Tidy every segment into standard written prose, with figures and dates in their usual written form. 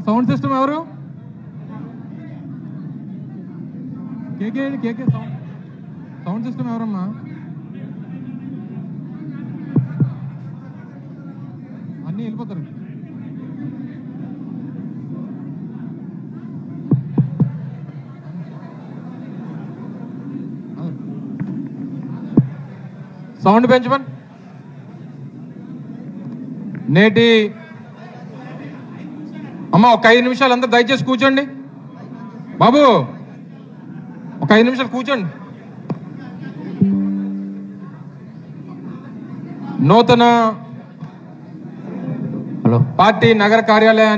Sound system ఎవరు? కేకే కేకే sound system ఎవరమ్మా? అన్నీ వెళ్ళిపోతారు. సౌండ్ పెంచమని. నేటి అమ్మ ఒక 5 నిమిషాలు అందరు దయచేసి కూర్చోండి. బాబు ఒక 5 నిమిషాలు కూర్చోండి. నూతన పార్టీ నగర కార్యాలయ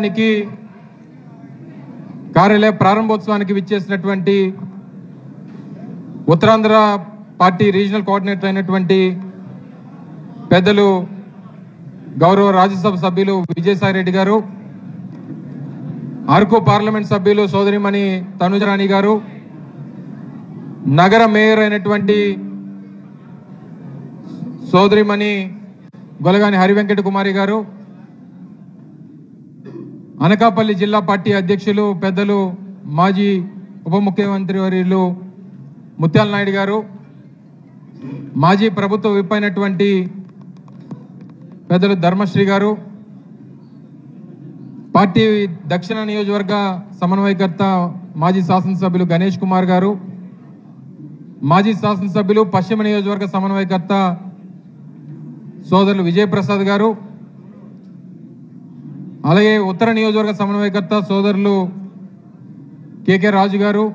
ప్రారంభోత్సవానికి విచ్చేసినటువంటి ఉత్తరాంధ్ర పార్టీ రీజనల్ కోఆర్డినేటర్ అయినటువంటి పెద్దలు గౌరవ రాజ్యసభ సభ్యులు విజయసాయి రెడ్డి గారు, అరకు పార్లమెంట్ సభ్యులు సోదరిమణి తనుజరాణి గారు, నగర మేయర్ అయినటువంటి సోదరిమణి గొలగాని హరివెంకట కుమారి గారు, అనకాపల్లి జిల్లా పార్టీ అధ్యక్షులు పెద్దలు మాజీ ఉప ముఖ్యమంత్రి వర్యులు ముత్యాల నాయుడు గారు, మాజీ ప్రభుత్వ విప్ అయినటువంటి పెద్దలు ధర్మశ్రీ గారు, పార్టీ దక్షిణ నియోజకవర్గ సమన్వయకర్త మాజీ శాసనసభ్యులు గణేష్ కుమార్ గారు, మాజీ శాసనసభ్యులు పశ్చిమ నియోజకవర్గ సమన్వయకర్త సోదరులు విజయప్రసాద్ గారు, అలాగే ఉత్తర నియోజకవర్గ సమన్వయకర్త సోదరులు కేకే రాజు గారు,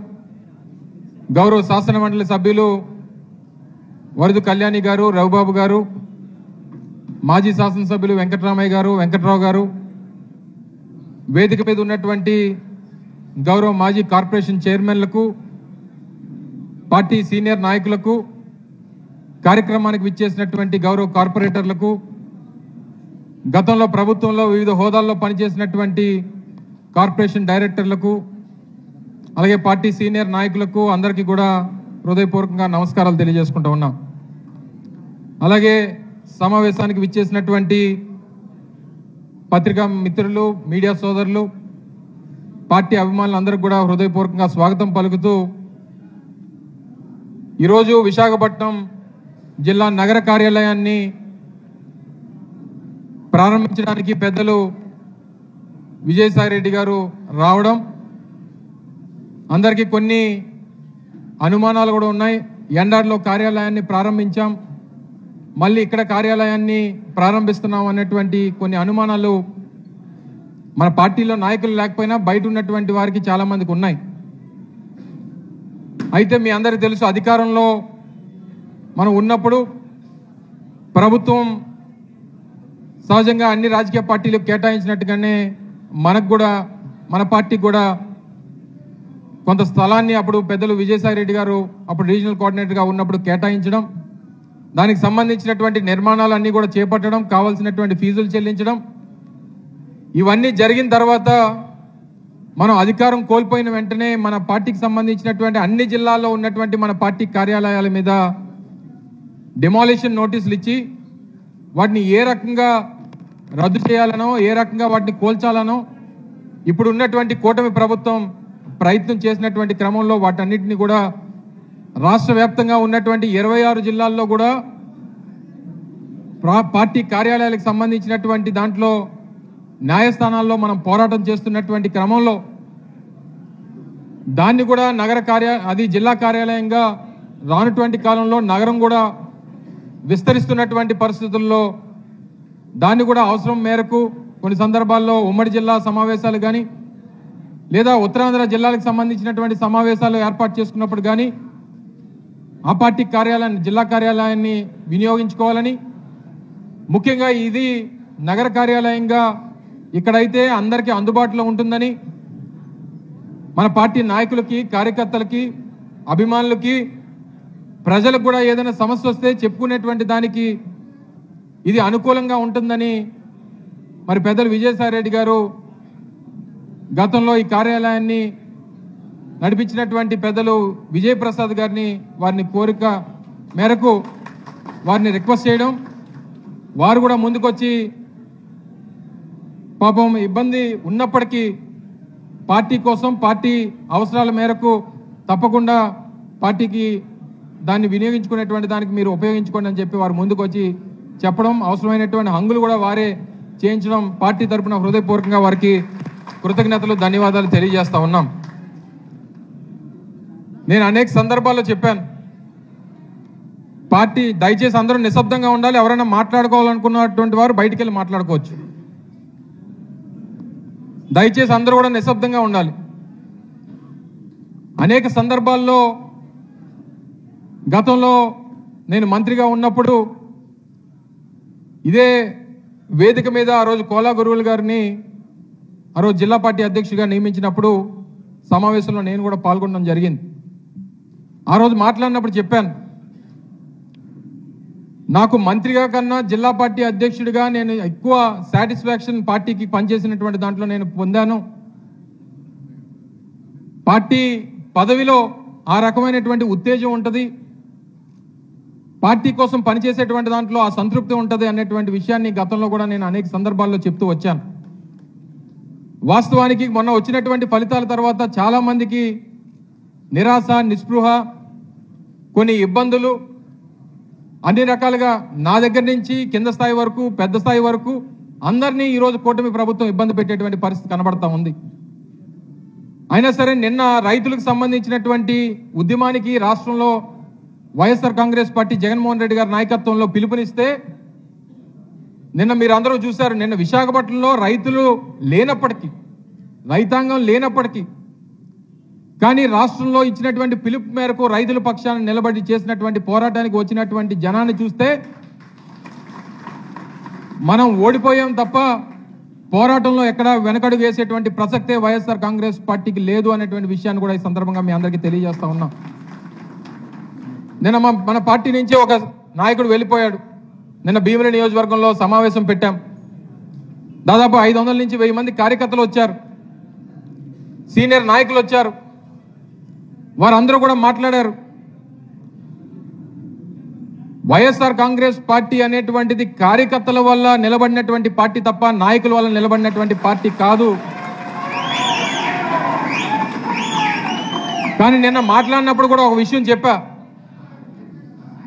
గౌరవ శాసన మండలి సభ్యులు వరదు కళ్యాణి గారు, రఘుబాబు గారు, మాజీ శాసనసభ్యులు వెంకటరామయ్య గారు, వెంకట్రావు గారు, వేదిక మీద ఉన్నటువంటి గౌరవ మాజీ కార్పొరేషన్ చైర్మన్లకు, పార్టీ సీనియర్ నాయకులకు, కార్యక్రమానికి విచ్చేసినటువంటి గౌరవ కార్పొరేటర్లకు, గతంలో ప్రభుత్వంలో వివిధ హోదాల్లో పనిచేసినటువంటి కార్పొరేషన్ డైరెక్టర్లకు, అలాగే పార్టీ సీనియర్ నాయకులకు అందరికీ కూడా హృదయపూర్వకంగా నమస్కారాలు తెలియజేసుకుంటూ ఉన్నాం. అలాగే సమావేశానికి విచ్చేసినటువంటి పత్రికా మిత్రులు, మీడియా సోదరులు, పార్టీ అభిమానులు అందరికీ కూడా హృదయపూర్వకంగా స్వాగతం పలుకుతూ, ఈరోజు విశాఖపట్నం జిల్లా నగర కార్యాలయాన్ని ప్రారంభించడానికి పెద్దలు విజయసాయి రెడ్డి గారు రావడం, అందరికీ కొన్ని అనుమానాలు కూడా ఉన్నాయి. ఎండార్లో కార్యాలయాన్ని ప్రారంభించాం, మళ్ళీ ఇక్కడ కార్యాలయాన్ని ప్రారంభిస్తున్నాం అన్నటువంటి కొన్ని అనుమానాలు మన పార్టీలో నాయకులు లేకపోయినా బయట ఉన్నటువంటి వారికి చాలా మందికి ఉన్నాయి. అయితే మీ అందరికీ తెలుసు, అధికారంలో మనం ఉన్నప్పుడు ప్రభుత్వం సహజంగా అన్ని రాజకీయ పార్టీలకు కేటాయించినట్టుగానే మనకు కూడా, మన పార్టీకి కూడా కొంత స్థలాన్ని అప్పుడు పెద్దలు విజయసాయి రెడ్డి గారు అప్పుడు రీజనల్ కోఆర్డినేటర్గా ఉన్నప్పుడు కేటాయించడం, దానికి సంబంధించినటువంటి నిర్మాణాలన్నీ కూడా చేపట్టడం, కావాల్సినటువంటి ఫీజులు చెల్లించడం, ఇవన్నీ జరిగిన తర్వాత మనం అధికారం కోల్పోయిన వెంటనే మన పార్టీకి సంబంధించినటువంటి అన్ని జిల్లాల్లో ఉన్నటువంటి మన పార్టీ కార్యాలయాల మీద డిమాలిషన్ నోటీసులు ఇచ్చి వాటిని ఏ రకంగా రద్దు చేయాలనో, ఏ రకంగా వాటిని కోల్చాలనో ఇప్పుడు ఉన్నటువంటి కూటమి ప్రభుత్వం ప్రయత్నం చేసినటువంటి క్రమంలో వాటన్నిటిని కూడా రాష్ట్ర వ్యాప్తంగా ఉన్నటువంటి 26 జిల్లాల్లో కూడా పార్టీ కార్యాలయాలకు సంబంధించినటువంటి దాంట్లో న్యాయస్థానాల్లో మనం పోరాటం చేస్తున్నటువంటి క్రమంలో దాన్ని కూడా అది జిల్లా కార్యాలయంగా రానటువంటి కాలంలో నగరం కూడా విస్తరిస్తున్నటువంటి పరిస్థితుల్లో దాన్ని కూడా అవసరం మేరకు కొన్ని సందర్భాల్లో ఉమ్మడి జిల్లా సమావేశాలు కానీ లేదా ఉత్తరాంధ్ర జిల్లాలకు సంబంధించినటువంటి సమావేశాలు ఏర్పాటు చేసుకున్నప్పుడు కానీ ఆ పార్టీ కార్యాలయాన్ని, జిల్లా కార్యాలయాన్ని వినియోగించుకోవాలని, ముఖ్యంగా ఇది నగర కార్యాలయంగా ఇక్కడైతే అందరికీ అందుబాటులో ఉంటుందని మన పార్టీ నాయకులకి, కార్యకర్తలకి, అభిమానులకి, ప్రజలకు కూడా ఏదైనా సమస్య వస్తే చెప్పుకునేటువంటి దానికి ఇది అనుకూలంగా ఉంటుందని మరి పెద్దలు విజయసాయి రెడ్డి గారు గతంలో ఈ కార్యాలయాన్ని నడిపించినటువంటి పెద్దలు విజయప్రసాద్ గారిని వారిని కోరిక మేరకు వారిని రిక్వెస్ట్ చేయడం, వారు కూడా ముందుకొచ్చి పాపం ఇబ్బంది ఉన్నప్పటికీ పార్టీ కోసం పార్టీ అవసరాల మేరకు తప్పకుండా పార్టీకి దాన్ని వినియోగించుకునేటువంటి దానికి మీరు ఉపయోగించుకోండి అని చెప్పి వారు ముందుకు వచ్చి చెప్పడం, అవసరమైనటువంటి హంగులు కూడా వారే చేయించడం పార్టీ తరఫున హృదయపూర్వకంగా వారికి కృతజ్ఞతలు, ధన్యవాదాలు తెలియజేస్తా ఉన్నాం. నేను అనేక సందర్భాల్లో చెప్పాను, పార్టీ దయచేసి అందరూ నిశ్శబ్దంగా ఉండాలి. ఎవరైనా మాట్లాడుకోవాలనుకున్నటువంటి వారు బయటికి వెళ్ళి మాట్లాడుకోవచ్చు. దయచేసి అందరూ కూడా నిశ్శబ్దంగా ఉండాలి. అనేక సందర్భాల్లో గతంలో నేను మంత్రిగా ఉన్నప్పుడు ఇదే వేదిక మీద ఆ రోజు కోలా గురువులు గారిని ఆ రోజు జిల్లా పార్టీ అధ్యక్షుడిగా నియమించినప్పుడు సమావేశంలో నేను కూడా పాల్గొనడం జరిగింది. ఆ రోజు మాట్లాడినప్పుడు చెప్పాను, నాకు మంత్రిగా కన్నా జిల్లా పార్టీ అధ్యక్షుడిగా నేను ఎక్కువ సాటిస్ఫాక్షన్ పార్టీకి పనిచేసినటువంటి దాంట్లో నేను పొందాను. పార్టీ పదవిలో ఆ రకమైనటువంటి ఉత్తేజం ఉంటుంది, పార్టీ కోసం పనిచేసేటువంటి దాంట్లో ఆ సంతృప్తి ఉంటుంది అనేటువంటి విషయాన్ని గతంలో కూడా నేను అనేక సందర్భాల్లో చెప్తూ వచ్చాను. వాస్తవానికి మొన్న వచ్చినటువంటి ఫలితాల తర్వాత చాలా మందికి నిరాశ, నిస్పృహ, కొన్ని ఇబ్బందులు, అన్ని రకాలుగా నా దగ్గర నుంచి కింద స్థాయి వరకు పెద్ద స్థాయి వరకు అందరినీ ఈరోజు కూటమి ప్రభుత్వం ఇబ్బంది పెట్టేటువంటి పరిస్థితి కనబడతా ఉంది. అయినా సరే నిన్న రైతులకు సంబంధించినటువంటి ఉద్యమానికి రాష్ట్రంలో వైఎస్ఆర్ కాంగ్రెస్ పార్టీ జగన్మోహన్ రెడ్డి గారి నాయకత్వంలో పిలుపునిస్తే నిన్న మీరు అందరూ చూశారు. నిన్న విశాఖపట్నంలో రైతులు లేనప్పటికీ, రైతాంగం లేనప్పటికీ కానీ రాష్ట్రంలో ఇచ్చినటువంటి పిలుపు మేరకు రైతుల పక్షాన నిలబడి చేసినటువంటి పోరాటానికి వచ్చినటువంటి జనాన్ని చూస్తే మనం ఓడిపోయాం తప్ప పోరాటంలో ఎక్కడ వెనకడుగు వేసేటువంటి ప్రసక్తే వైఎస్ఆర్ కాంగ్రెస్ పార్టీకి లేదు అనేటువంటి విషయాన్ని కూడా ఈ సందర్భంగా మీ అందరికీ తెలియజేస్తా ఉన్నాం. నిన్న మన పార్టీ నుంచి ఒక నాయకుడు వెళ్ళిపోయాడు. నిన్న భీమిలి నియోజకవర్గంలో సమావేశం పెట్టాం. దాదాపు 500 నుంచి 1000 మంది కార్యకర్తలు వచ్చారు, సీనియర్ నాయకులు వచ్చారు. వారందరూ కూడా మాట్లాడారు. వైఎస్ఆర్ కాంగ్రెస్ పార్టీ అనేటువంటిది కార్యకర్తల వల్ల నిలబడినటువంటి పార్టీ తప్ప నాయకుల వల్ల నిలబడినటువంటి పార్టీ కాదు. కానీ నిన్న మాట్లాడినప్పుడు కూడా ఒక విషయం చెప్పా.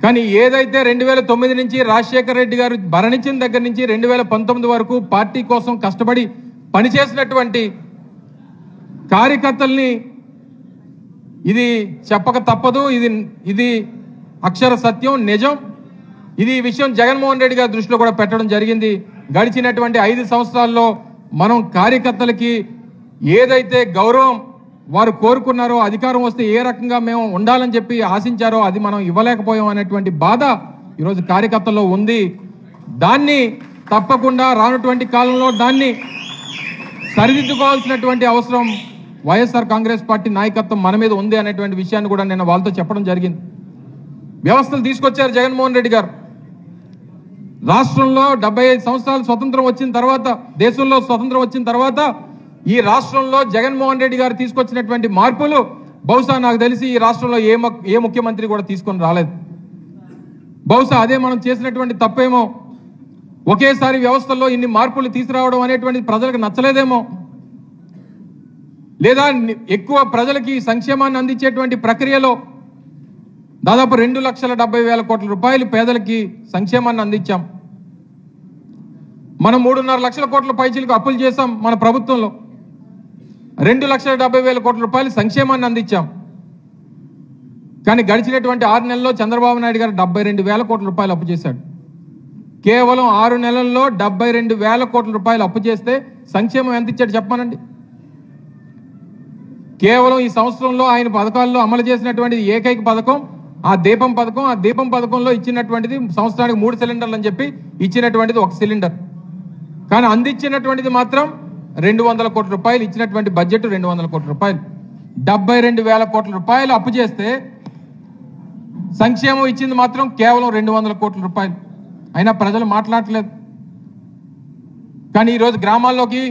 కానీ ఏదైతే 2009 నుంచి రాజశేఖర రెడ్డి గారు భరణించిన దగ్గర నుంచి 2019 వరకు పార్టీ కోసం కష్టపడి పనిచేసినటువంటి కార్యకర్తల్ని ఇది చెప్పక తప్పదు, ఇది అక్షర సత్యం, నిజం. ఇది విషయం జగన్మోహన్ రెడ్డి గారి దృష్టిలో కూడా పెట్టడం జరిగింది. గడిచినటువంటి 5 సంవత్సరాల్లో మనం కార్యకర్తలకి ఏదైతే గౌరవం వారు కోరుకున్నారో, అధికారం వస్తే ఏ రకంగా మేము ఉండాలని చెప్పి ఆశించారో అది మనం ఇవ్వలేకపోయాం అనేటువంటి బాధ ఈరోజు కార్యకర్తల్లో ఉంది. దాన్ని తప్పకుండా రానటువంటి కాలంలో దాన్ని సరిదిద్దుకోవాల్సినటువంటి అవసరం వైఎస్ఆర్ కాంగ్రెస్ పార్టీ నాయకత్వం మన మీద ఉంది అనేటువంటి విషయాన్ని కూడా నేను వాళ్ళతో చెప్పడం జరిగింది. వ్యవస్థలు తీసుకొచ్చారు జగన్మోహన్ రెడ్డి గారు. రాష్ట్రంలో 75 సంవత్సరాలు స్వతంత్రం వచ్చిన తర్వాత, దేశంలో స్వతంత్రం వచ్చిన తర్వాత ఈ రాష్ట్రంలో జగన్మోహన్ రెడ్డి గారు తీసుకొచ్చినటువంటి మార్పులు బహుశా నాకు తెలిసి ఈ రాష్ట్రంలో ఏ ముఖ్యమంత్రి కూడా తీసుకొని రాలేదు. బహుశా అదే మనం చేసినటువంటి తప్పేమో. ఒకేసారి వ్యవస్థల్లో ఇన్ని మార్పులు తీసుకురావడం అనేటువంటి ప్రజలకు నచ్చలేదేమో, లేదా ఎక్కువ ప్రజలకి సంక్షేమాన్ని అందించేటువంటి ప్రక్రియలో దాదాపు 2,70,000 కోట్ల రూపాయలు పేదలకి సంక్షేమాన్ని అందించాం. మనం 3.5 లక్షల కోట్ల పైచీలకు అప్పులు చేశాం. మన ప్రభుత్వంలో 2,70,000 కోట్ల రూపాయలు సంక్షేమాన్ని అందించాం. కానీ గడిచినటువంటి 6 నెలల్లో చంద్రబాబు నాయుడు గారు 72,000 కోట్ల రూపాయలు అప్పు చేశాడు. కేవలం 6 నెలల్లో 72,000 కోట్ల రూపాయలు అప్పు చేస్తే సంక్షేమం ఎంత ఇచ్చాడు చెప్పానండి. కేవలం ఈ సంవత్సరంలో ఆయన పథకాల్లో అమలు చేసినటువంటి ఏకైక పథకం ఆ దీపం పథకం. ఆ దీపం పథకంలో ఇచ్చినటువంటిది సంవత్సరానికి 3 సిలిండర్లు అని చెప్పి ఇచ్చినటువంటిది 1 సిలిండర్. కానీ అందించినటువంటిది మాత్రం 200 కోట్ల రూపాయలు. ఇచ్చినటువంటి బడ్జెట్ 200 కోట్ల రూపాయలు. 72,000 కోట్ల రూపాయలు అప్పు చేస్తే సంక్షేమం ఇచ్చింది మాత్రం కేవలం 200 కోట్ల రూపాయలు. అయినా ప్రజలు మాట్లాడలేదు. కానీ ఈరోజు గ్రామాల్లోకి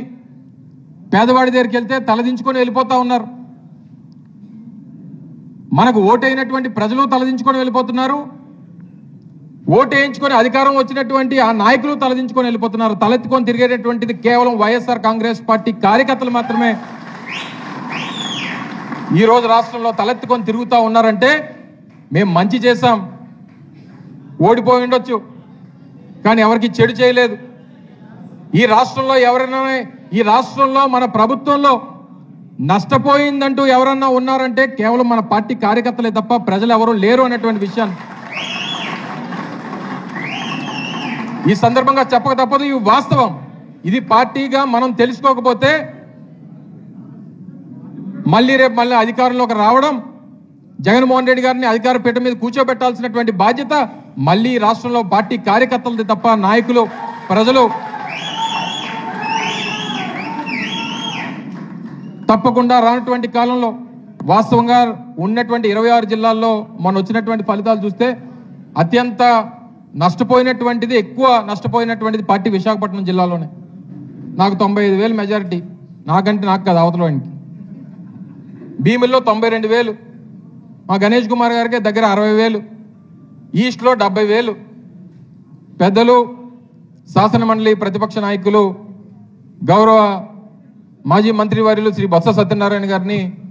పేదవాడి దగ్గరికి వెళ్తే తలదించుకొని వెళ్ళిపోతా ఉన్నారు. మనకు ఓటైనటువంటి ప్రజలు తలదించుకొని వెళ్ళిపోతున్నారు. ఓటు వేయించుకొని అధికారం వచ్చినటువంటి ఆ నాయకులు తలదించుకొని వెళ్ళిపోతున్నారు. తలెత్తుకొని తిరిగేటటువంటిది కేవలం వైఎస్ఆర్ కాంగ్రెస్ పార్టీ కార్యకర్తలు మాత్రమే ఈ రోజు రాష్ట్రంలో తలెత్తుకొని తిరుగుతూ ఉన్నారంటే మేము మంచి చేశాం, ఓడిపోయి ఉండొచ్చు, కానీ ఎవరికి చెడు చేయలేదు. ఈ రాష్ట్రంలో ఎవరైనా, ఈ రాష్ట్రంలో మన ప్రభుత్వంలో నష్టపోయిందంటూ ఎవరన్నా ఉన్నారంటే కేవలం మన పార్టీ కార్యకర్తలే తప్ప ప్రజలు ఎవరూ లేరు అనేటువంటి విషయాన్ని ఈ సందర్భంగా చెప్పక తప్పదు. ఈ వాస్తవం. ఇది పార్టీగా మనం తెలుసుకోకపోతే రేపు మళ్ళీ అధికారంలోకి రావడం, జగన్మోహన్ రెడ్డి గారిని అధికార పీఠం మీద కూర్చోబెట్టాల్సినటువంటి బాధ్యత మళ్ళీ రాష్ట్రంలో పార్టీ కార్యకర్తలది తప్ప నాయకులు, ప్రజలు తప్పకుండా రానటువంటి కాలంలో వాస్తవంగా ఉన్నటువంటి 26 జిల్లాల్లో మొన్న వచ్చినటువంటి ఫలితాలు చూస్తే అత్యంత నష్టపోయినటువంటిది, ఎక్కువ నష్టపోయినటువంటిది పార్టీ విశాఖపట్నం జిల్లాలోనే. నాకు 95,000 మెజారిటీ, నాకు కాదు, అవతలవానికి. భీముల్లో 92,000, మా గణేష్ కుమార్ గారికి దగ్గర 60,000, ఈస్ట్లో 70,000. పెద్దలు, శాసనమండలి ప్రతిపక్ష నాయకులు, గౌరవ మాజీ మంత్రివర్యులు శ్రీ బొత్స సత్యనారాయణ గారిని